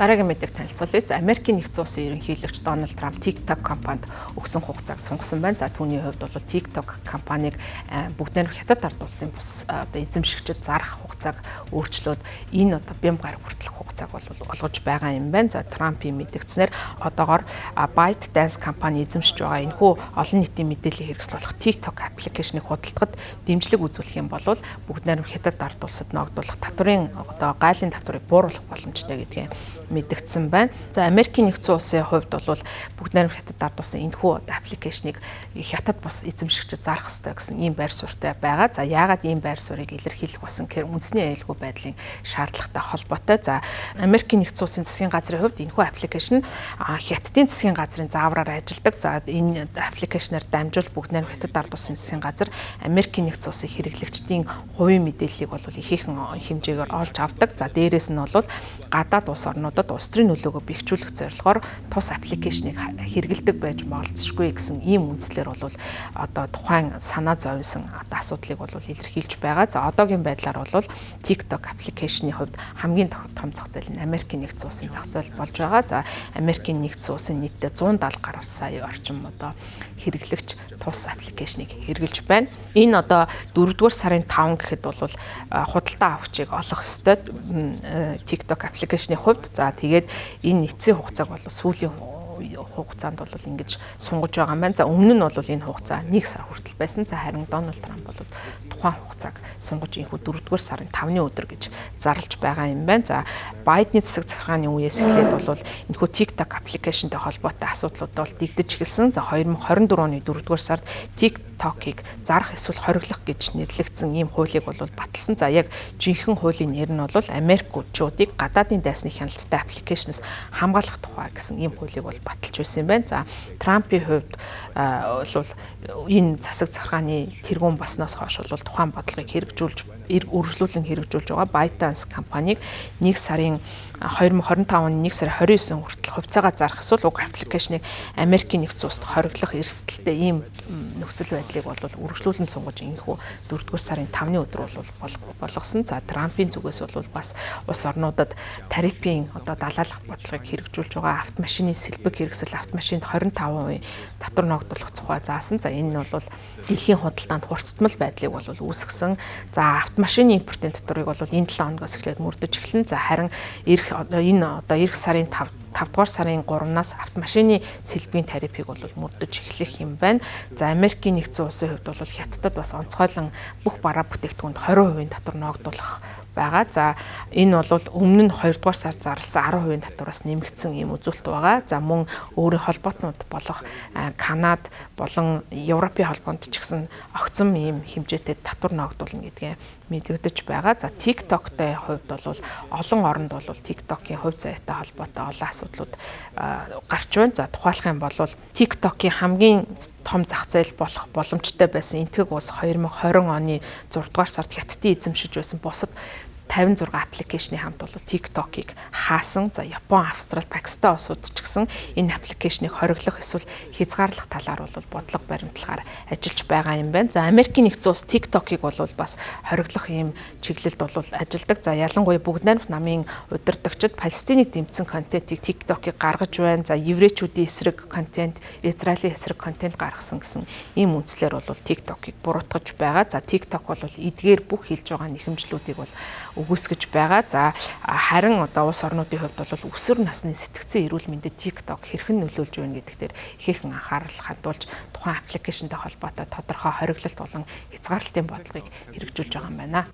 Дараагийн мэдээг танилцуулъя. За Америкийн нэгдсэн улсын ерөнхийлөгч Дональд Трамп TikTok компанид өгсөн хугацааг сунгасан байна. За түүний хувьд бол TikTok компанийг бүгдээр хятад ард улсын бус одоо эзэмшигчид зарах хугацааг өөрчлөөд энэ одоо бям гар хүртэлх хугацааг олгож байгаа юм байна. За Трампийн мэдгдснээр одоогоор ByteDance компани эзэмшиж байгаа энэхүү олон нийтийн мэдээллийн хэрэгсэл болох TikTok аппликейшнийг худалдахад дэмжлэг үзүүлэх юм бол бүгдээр хятад ард улсад ногдуулах татврын одоо гайлын татварыг бууруулах боломжтой гэдгийг мэдгдсэн байна. За Америкийн нэгдсэн улсын хувьд бол бүгд найрамд хятад ард улсын энэхүү аппликейшнийг хятад бус эзэмшигчид зарах ёстой гэсэн ийм байр суурьтай байгаа. За яагаад ийм байр суурийг илэрхийлэх болсон гэхээр үндэсний аюулгүй байдлын шаардлагатай холбоотой. За Америкийн нэгдсэн улсын засгийн газрын хувьд энэхүү аппликейшн хятадын засгийн газрын заавраар ажилладаг. За энэ аппликейшнээр дамжуул бүгд найрамд хятад ард улсын засгийн газар Америкийн нэгдсэн улсын хэрэглэгчдийн хувийн мэдээллийг бол ихээхэн хэмжээгээр олж авдаг. За дээрээс нь бол гадаад улс орнуудад улс төрийн нөлөөгөө бэхжүүлэх зорилгоор тус аппликейшнийг хэрэгэлдэг байж болцсошгүй гэсэн ийм үндслээр бол одоо тухайн санаа зовсон асуудлыг бол илэрхийлж байгаа. За одоогийн байдлаар бол TikTok аппликейшний хувьд хамгийн том зах зээл нь Америкийн нэгдсэн улсын зах зээл болж байгаа. За Америкийн нэгдсэн улсын нийтдээ 170 гаруй сая орчим одоо хэрэглэгч тус аппликейшнийг хэрэгжилж байна. Энэ одоо 4-р сарын 5 гэхэд бол худалдаа авахчийг олох ёстой TikTok аппликейшний хувьд. За тэгээд энэ эцсийн хугацааг бол сүүлийн хугацаанд бол ингэж сунгаж байгаа юм байна. За өмнө нь бол энэ хугацаа 1 сар хүртэл байсан. За харин Дональд Трамп бол тухайн хугацааг сунгаж инхүү 4-р сарын 5-ны өдөр гэж зарлж байгаа юм байна. За Байдны засаг захиргааны үеэс эхлээд бол энэхүү TikTok аппликейшнтэй холбоотой асуудлууд бол дэгдэж эхэлсэн. За 2024 оны 4-р сард TikTok-ыг зарах эсвэл хориглох гэж нэрлэгдсэн ийм хуулийг бол баталсан. За яг жинхэнэ хуулийн нэр нь бол Америкчуудыг гадаадын дайсны хяналттай аппликейшнээс хамгаалах тухай гэсэн ийм хуулийг бол баталж байсан юм байна. За Трампийн хувьд бол энэ засаг захиргааны тэргуун баснаас хойш бол тухайн бодлогыг үргэлжлүүлэн хэрэгжүүлж байгаа ByteDance компанийг 1 сарын 2025 оны 1 сарын 29 хүртэл хувьцаагаа зарах эсвэл уг аппликейшнийг Америкийн нэгдсэн улсад хориглох эрсдэлтэй ийм нөхцөл байдлыг бол үргэлжлүүлэн сунгаж инхүү 4-р сарын 5-ны өдөр бол болгосон. За Трампийн зүгээс бол бас улс орнуудад тарифын одоо далаалах бодлогыг хэрэгжүүлж байгаа автомашины сэлбэг хэрэгсэл автомашинд 25% татвар ногдуулах тухай заасан. За энэ нь бол дэлхийн худалдаанд хурцтмал байдлыг бол үүсгэсэн. За автомашины импортын татварыг бол энэ 7 хоногоос эхлээд мөрдөж эхэлнэ. За харин эх сарын 5-р сарын 3-наас автомашины сэлбэгийн тарифыг бол мөрдөж эхлэх юм байна. За Америкийн нэгдсэн улсын хувьд бол хятадд бас онцгойлон бүх бараа бүтээгдэхүүнд 20% татвар ногдуулах байгаа. За энэ бол өмнө нь 2-р сар зарласан 10% татвараас нэмэгдсэн ийм үзүүлэлт байгаа. За мөн өөрийн холбоотнууд болох Канад болон Европын холбоонд ч гэсэн огцом ийм хэмжээтэй татвар ногдуулна гэдгийг мэдэгдэж байгаа. За TikTok-тэй хувьд бол олон оронд бол TikTok-ийн хувь заяатай холбоотой олон асуудлууд гарч байна. За тухайлах юм бол TikTok-ийн хамгийн том зах зээл болох боломжтой байсан энтгэг улс 2020 оны 6-р сард хятадын эзэмшиж байсан бусад 56 аппликейшний хамт бол TikTok-ыг хаасан. За Япон, Австрали, Пакистан улсууд ч гэсэн энэ аппликейшнийг хориглох эсвэл хязгаарлах талаар бол бодлого баримтлагаар ажиллаж байгаа юм байна. За Америкийн нэгдсэн улс TikTok-ыг бол бас хориглох ийм чиглэлд бол ажилладаг. За ялангуяа бүгд найрамд намын удирдагчид Палестиныг дэмжсэн контентийг TikTok-ыг гаргаж байна. За еврейчүүдийн эсрэг контент, Израилийн эсрэг контент гаргасан гэсэн ийм үндслээр бол TikTok-ыг буруутгаж байгаа. За TikTok бол эдгээр бүх хийж байгаа нэхэмжлүүдийг бол өгөөсгөж байгаа. За харин одоо улс орнуудын хувьд бол өсвөр насны сэтгцэн эрүүл мэндэд TikTok хэрхэн нөлөөлж байна гэдэг дээр ихээхэн анхаарал хандуулж тухайн аппликейшнтэй холбоотой тодорхой хориглолт болон хязгаарлалтын бодлогыг хэрэгжүүлж байгаа юм байна.